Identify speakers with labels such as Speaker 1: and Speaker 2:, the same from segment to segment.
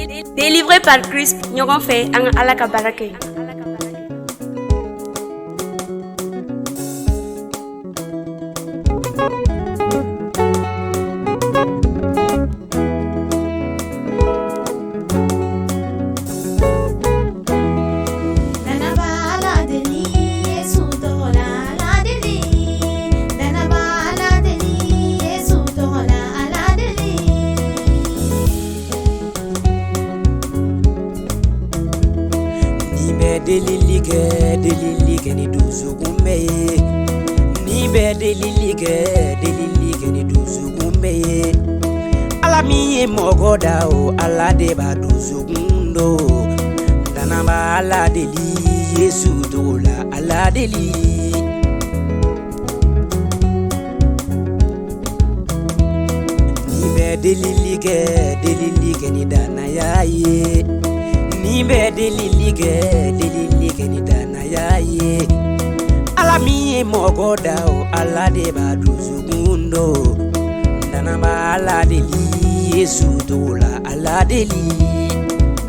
Speaker 1: Délivré par Christ, nous fait un alakabarake.
Speaker 2: Delilige ni duzugume ni be delilige ni duzugume ala mi mogoda o ala de ba duzugundo dana ba ala deli Yesu dola ala deli ni be delilige ni dana yaye ni be delilige ni dana yaye ala mi mogoda o ala de ba duzugundo dana ba ala deli Yesu dola ala deli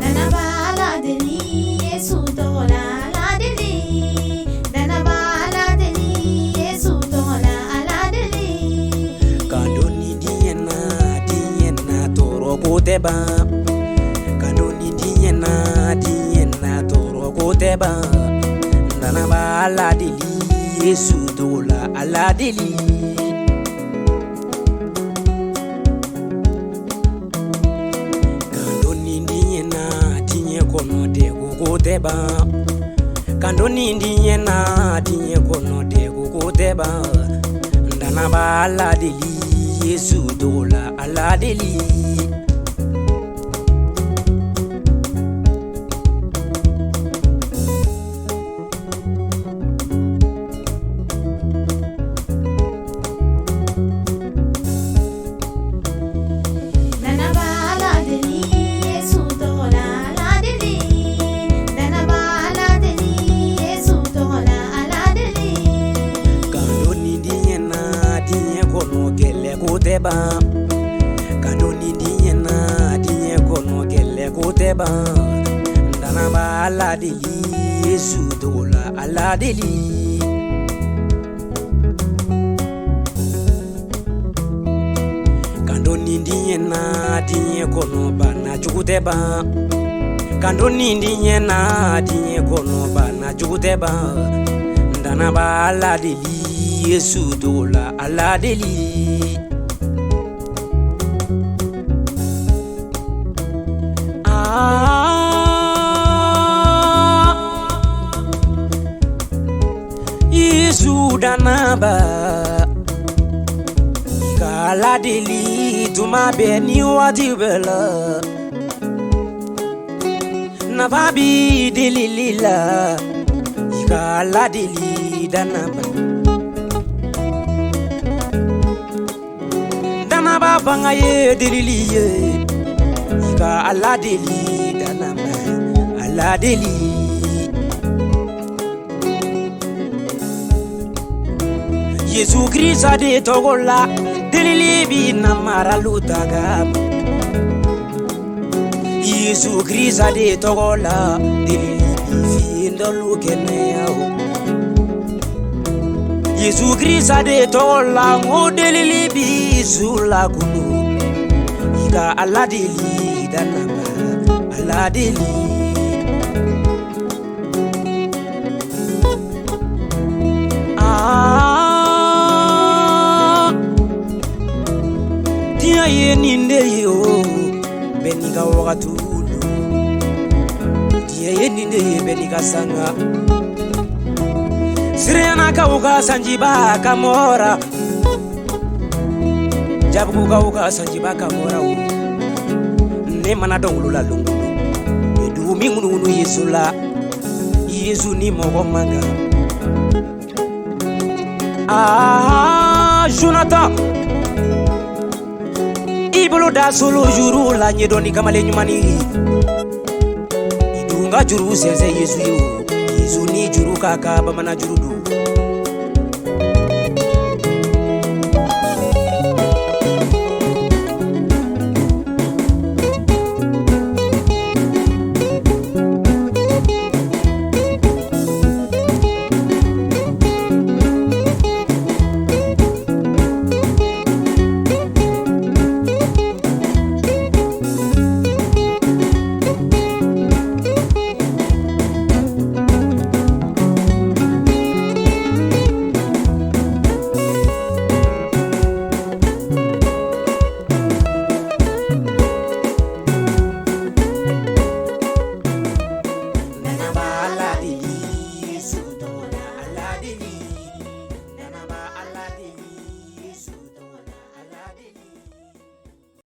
Speaker 3: dana ba ala deli Yesu dola ala deli dana ba ala deli Yesu dola ala deli
Speaker 2: kandoni diena toro koteba kandoni diena toro koteba dana ba ala deli Yesu dola ala deli kandoni diena kono de koteba kandoni diena kono de koteba dana ba ala deli Yesu dola ala deli kanoni diena kono gele koteba dana ba ala deli Yesu dola ala deli kanoni diena kono bana juguteba kanoni diena kono bana juguteba dana ba ala deli Yesu dola ala deli Yesu danaba kala deli tuma be ni wati bela na babi deli lila kala deli danaba banga ye deli liye ala deli danaba ala deli Yesu Krista de togola deli bi namara lutaga Yesu Krista de togola deli fi ndolu keneo Yesu Krista de togola ngo deli bi sula kunu ika ala deli danaba ala deli Tia ye ninde yo benika wakatulu Tia ye ninde benika sanga Sirena kauka sanjiba kamora Jabu kauka sanjiba kamora Ne mana dongulula lungulu Edu mingunu Yesula Yesu ni mogo manga Jonathan Ibolo da solo juru la nyedoni kamale nyumani Idunga juru seze Yesu yo Yesu ni juru kaka bamana juru du